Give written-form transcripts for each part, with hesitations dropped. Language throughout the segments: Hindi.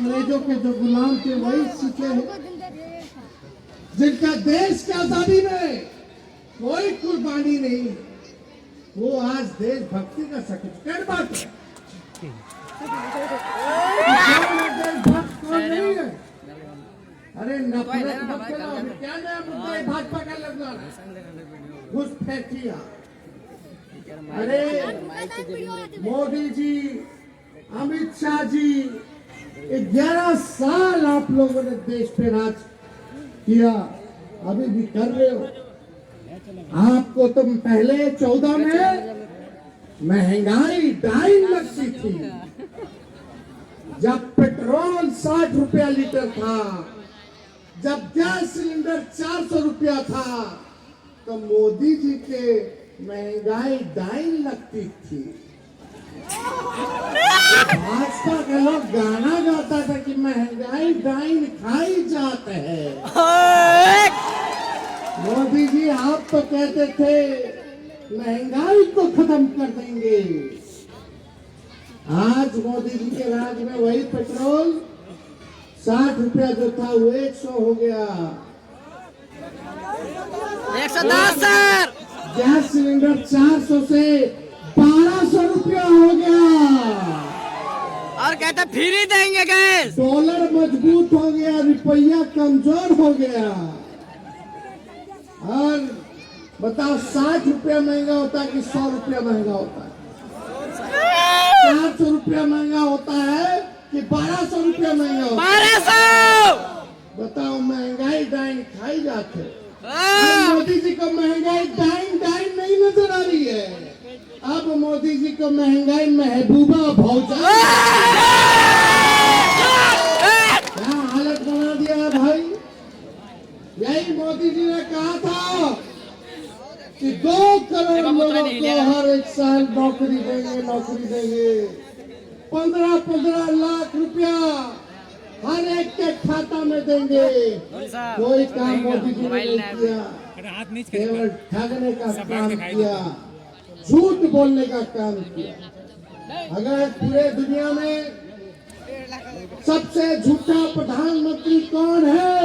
अंग्रेजों के जो गुलाम थे वही सीखे हैं, जिनका देश की आजादी में कोई कुर्बानी नहीं, वो आज देशभक्ति का सर्टिफिकेट बांटे। देशभक्त कौन नहीं है? अरे नफरत मत करो, क्या नया मुद्दा है भाजपा का लगना घुसपैठिया। अरे मोदी जी, अमित शाह जी, 11 साल आप लोगों ने देश पे राज किया, अभी भी कर रहे हो। आपको तुम पहले 14 में महंगाई 2.5 लगती थी, जब पेट्रोल 60 रुपया लीटर था, जब गैस सिलेंडर 400 रुपया था, तो मोदी जी के महंगाई 2.5 लगती थी। भाजपा के लोग गाना गाता था कि महंगाई 2.5 खाई जाते हैं। मोदी जी आप तो कहते थे महंगाई को खत्म कर देंगे। आज मोदी जी के राज में वही पेट्रोल 60 रुपया जो था वो 100 हो गया, 110 सर। गैस सिलेंडर 400 से 1200 रुपया हो गया, और कहते फ्री देंगे गैस। डॉलर मजबूत हो गया, रुपया कमजोर हो गया। और बताओ 60 रुपया महंगा होता है कि 100 रुपया महंगा होता है? 400 रुपया महंगा होता है कि 1200 रुपया महंगा होता है? 1200। बताओ, महंगाई 2.5 खाई जाते। मोदी जी को महंगाई 2.5 नहीं नजर आ रही है, अब मोदी जी को महंगाई महबूबा भौजा क्या हालत बना दिया है भाई। यही मोदी जी ने कहा था कि 2 करोड़ लोगों को हर एक साल नौकरी देंगे, नौकरी देंगे। 15-15 लाख रुपया हर एक के खाता में देंगे। कोई काम मोदी जी ने नहीं किया, केवल ठगने का काम किया, झूठ बोलने का काम किया। अगर पूरे दुनिया में सबसे झूठा प्रधानमंत्री कौन है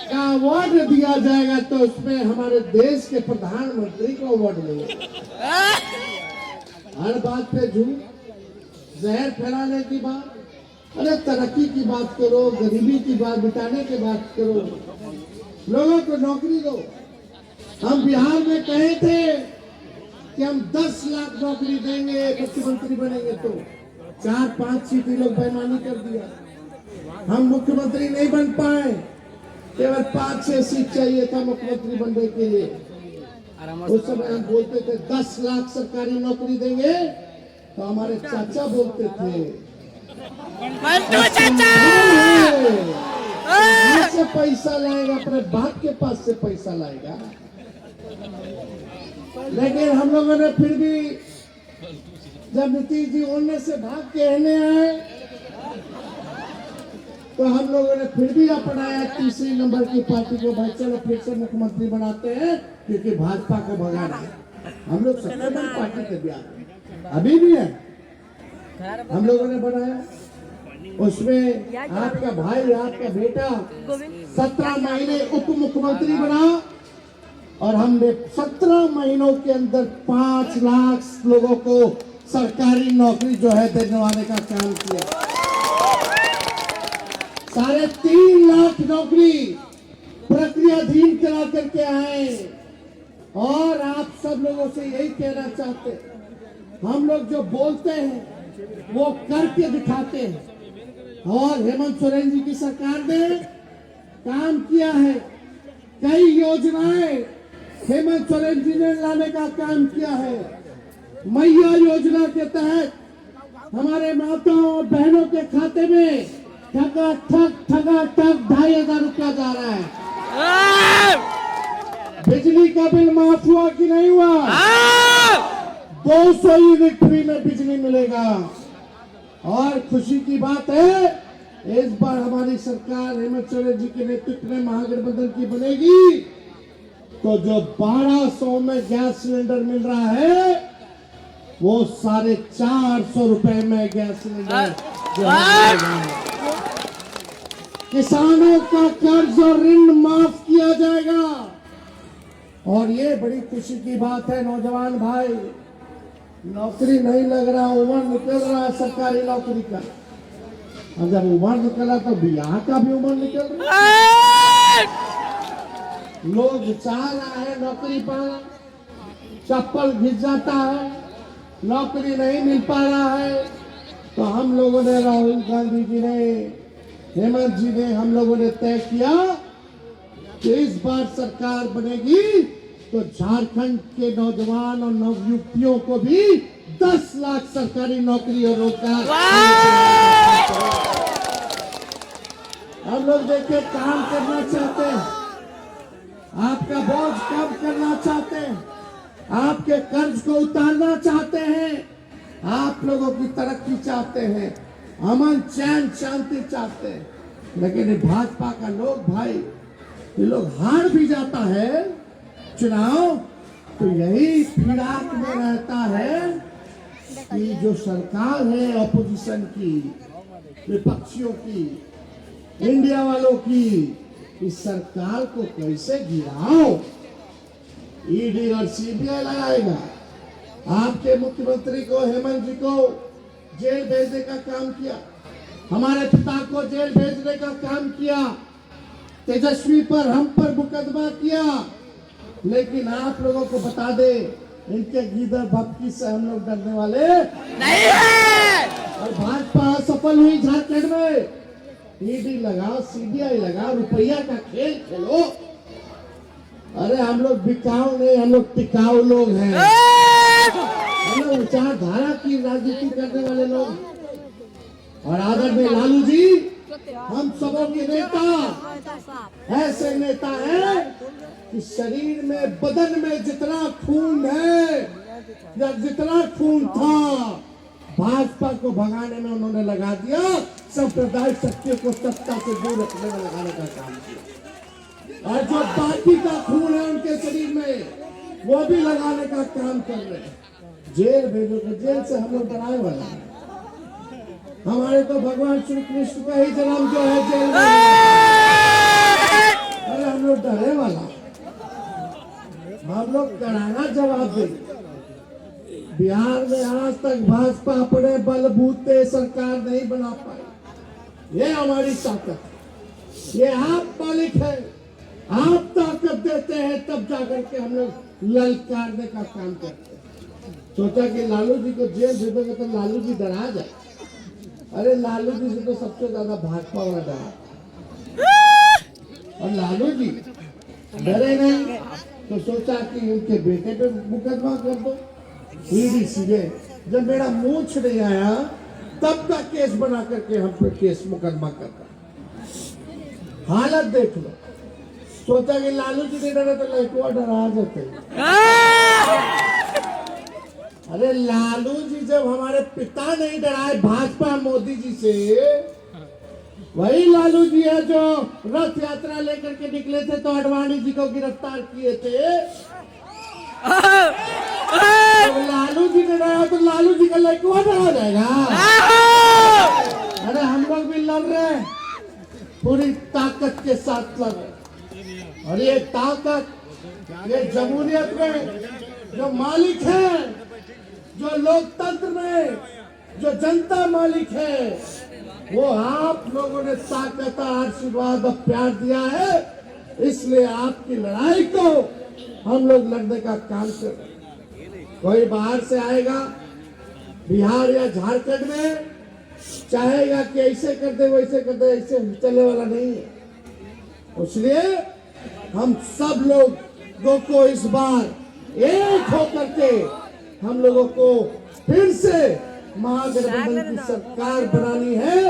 का अवार्ड दिया जाएगा, तो उसमें हमारे देश के प्रधानमंत्री को अवार्ड मिलेगा। हर बात पे झूठ, जहर फैलाने की बात। अरे तरक्की की बात करो, गरीबी की बात मिटाने की बात करो, लोगों को नौकरी दो। हम बिहार में कहे थे कि हम 10 लाख नौकरी देंगे मुख्यमंत्री बनेंगे, तो 4-5 सीट लोग बेईमानी कर दिया। हम मुख्यमंत्री नहीं बन पाए, केवल 5-6 सीट चाहिए था मुख्यमंत्री बनने के लिए। उस समय हम बोलते थे 10 लाख सरकारी नौकरी देंगे, तो हमारे चाचा बोलते थे से पैसा लाएगा, अपने बाप के पास से पैसा लाएगा। लेकिन हम लोगों ने फिर भी, जब नीतीश जी ओढ़ने से भाग के रहने आए, तो हम लोगों ने फिर भी अपनाया तीसरी नंबर की पार्टी को। भाई चलो फिर से मुख्यमंत्री बनाते हैं, क्योंकि भाजपा को भगाना है। हम लोग सबसे बड़ी पार्टी के बिहार अभी भी है, हम लोगों ने बनाया। उसमें आपका भाई, आपका बेटा 17 महीने उप मुख्यमंत्री बना, और हमने 17 महीनों के अंदर 5 लाख लोगों को सरकारी नौकरी जो है दिलवाने का काम किया। 3.5 लाख नौकरी प्रक्रियाधीन करा करके आए। और आप सब लोगों से यही कहना चाहते हैं, हम लोग जो बोलते हैं वो करके दिखाते हैं। और हेमंत सोरेन जी की सरकार ने काम किया है, कई योजनाएं हेमंत सोरेन जी ने लाने का काम किया है। मैया योजना के तहत हमारे माताओं और बहनों के खाते में ठगाठक 2,500 रुपया जा रहा है। बिजली का बिल माफ हुआ कि नहीं हुआ? 200 यूनिट फ्री में बिजली मिलेगा। और खुशी की बात है, इस बार हमारी सरकार हेमंत सोरेन जी के नेतृत्व में महागठबंधन की बनेगी, तो जो 1200 में गैस सिलेंडर मिल रहा है, वो 450 रुपए में गैस सिलेंडर जो हम देंगे। किसानों का कर्ज और ऋण माफ किया जाएगा। और ये बड़ी खुशी की बात है नौजवान भाई, नौकरी नहीं लग रहा, उम्र निकल रहा है सरकारी नौकरी का। और जब उम्र निकला तो ब्याह का भी उम्र निकल रहा है। लोग चाह रहा है नौकरी पाना, चप्पल घिस जाता है, नौकरी नहीं मिल पा रहा है। तो हम लोगों ने, राहुल गांधी जी ने, हेमंत जी ने, हम लोगों ने तय किया कि इस बार सरकार बनेगी तो झारखंड के नौजवान और नवयुवतियों को भी 10 लाख सरकारी नौकरी और रोजगार। हम लोग देखिए काम करना चाहते हैं, आपका बोझ कम करना चाहते हैं, आपके कर्ज को उतारना चाहते हैं, आप लोगों की तरक्की चाहते हैं, अमन चैन शांति चाहते हैं। लेकिन ये भाजपा का लोग भाई, ये लोग हार भी जाता है चुनाव तो यही फिराक में रहता है कि जो सरकार है ऑपोजिशन की, विपक्षियों की, इंडिया वालों की, इस सरकार को कैसे गिराओ। ईडी और सीबीआई लगाएगा, आपके मुख्यमंत्री को, हेमंत जी को जेल भेजने का काम किया, हमारे पिता को जेल भेजने का काम किया, तेजस्वी पर, हम पर मुकदमा किया। लेकिन आप लोगों को बता दे, इनके गीदड़ भपकी से हम लोग डरने वाले नहीं है। और भाजपा सफल हुई झारखंड में, ईडी लगाओ, सीबीआई लगाओ, रुपया का खेल खेलो। अरे हम लोग बिकाऊ नहीं, हम लोग टिकाऊ लोग हैं। हम लोग विचारधारा की राजनीति करने वाले लोग। और आदरणीय लालू जी हम सबों के नेता, ऐसे नेता हैं कि शरीर में, बदन में जितना खून है या जितना खून था, भाजपा को भगाने में उन्होंने लगा दिया, सांप्रदायिक शक्तियों को सत्ता से दूर रखने में लगाने का काम किया। और जो बाकी का खून है उनके शरीर में, वो भी लगाने का काम कर रहे हैं। जेल भेजोगे, जेल से हम लोग डराए वाला है। हमारे तो भगवान श्री कृष्ण का ही जन्म जो है जेल में, अरे हम लोग डरे वाला, हम लोग कराना जवाब देंगे। बिहार में आज तक भाजपा अपने बलबूते सरकार नहीं बना पाई, ये हमारी ताकत है, ये आप मालिक है, आप ताकत देते हैं तब जाकर के हम लोग ललकारने का काम करते हैं। सोचा कि लालू जी को जेल भेजोगे तो लालू जी डरा जाए। अरे लालू जी से तो सबसे ज्यादा भाजपा वाला डरा, और लालू जी डरे नहीं तो सोचा कि उनके बेटे पे मुकदमा कर दो। ईडी सीधे जब मेरा मूंछ नहीं आया तब का केस बना करके हम पे केस मुकदमा करता। हालत देख लो, सोचा कि लालू जी नहीं डरे तो लड़कुआ डरा जाते। अरे लालू जी जब हमारे पिता नहीं डराए भाजपा मोदी जी से, वही लालू जी है जो रथ यात्रा लेकर के निकले थे तो आडवाणी जी को गिरफ्तार किए थे। तो लालू जी ने डराया तो लालू जी का लड़कुआ डरा जाएगा। अरे हम लोग भी लड़ रहे हैं, पूरी ताकत के साथ लड़ रहे। और ये ताकत, ये जमहूरियत में जो मालिक है, जो लोकतंत्र में जो जनता मालिक है, वो आप लोगों ने ताकत, आशीर्वाद और प्यार दिया है। इसलिए आपकी लड़ाई को हम लोग लड़ने का काम कर रहे हैं। कोई बाहर से आएगा बिहार या झारखंड में, चाहेगा कि ऐसे कर दे वैसे कर दे, ऐसे चलने वाला नहीं है। इसलिए हम सब लोगों को इस बार एक होकर के हम लोगों को फिर से महागठबंधन की सरकार बनानी है।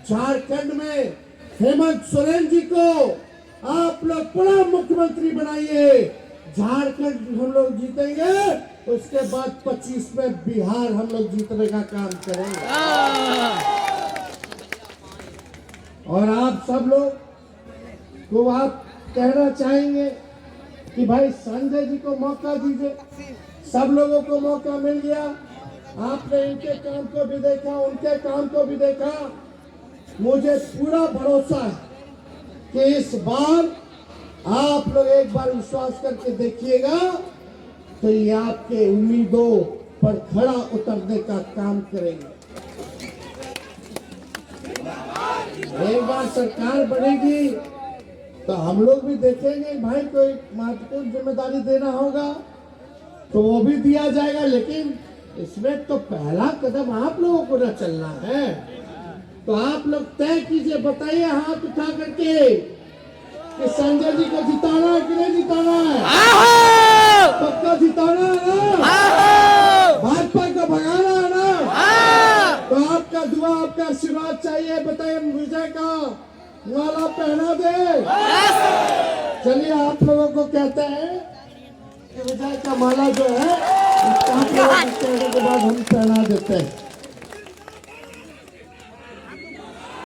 झारखंड में हेमंत सोरेन जी को आप लोग पुनः मुख्यमंत्री बनाइए। झारखंड हम लोग जीतेंगे, उसके बाद 25 में बिहार हम लोग जीतने का काम करेंगे। और आप सब लोग को आप कहना चाहेंगे कि भाई संजय जी को मौका दीजिए। सब लोगों को मौका मिल गया, आपने इनके काम को भी देखा, उनके काम को भी देखा। मुझे पूरा भरोसा है कि इस बार आप लोग एक बार विश्वास करके देखिएगा तो ये आपके उम्मीदों पर खड़ा उतरने का काम करेंगे। एक बार सरकार बनेगी तो हम लोग भी देखेंगे भाई, कोई महत्वपूर्ण जिम्मेदारी देना होगा तो वो भी दिया जाएगा, लेकिन इसमें तो पहला कदम आप लोगों को न चलना है। तो आप लोग तय कीजिए, बताइए हाथ उठा करके कि संजय जी को जिताना है कि नहीं जिताना है? पक्का जिताना है ना? भाजपा को भगाना है ना? तो आपका दुआ, आपका आशीर्वाद चाहिए। बताइए, विजय का माला पहना दे। चलिए, आप लोगों को कहते हैं कि विजय का माला जो है आप लोगों के कहने के बाद हम पहना देते हैं।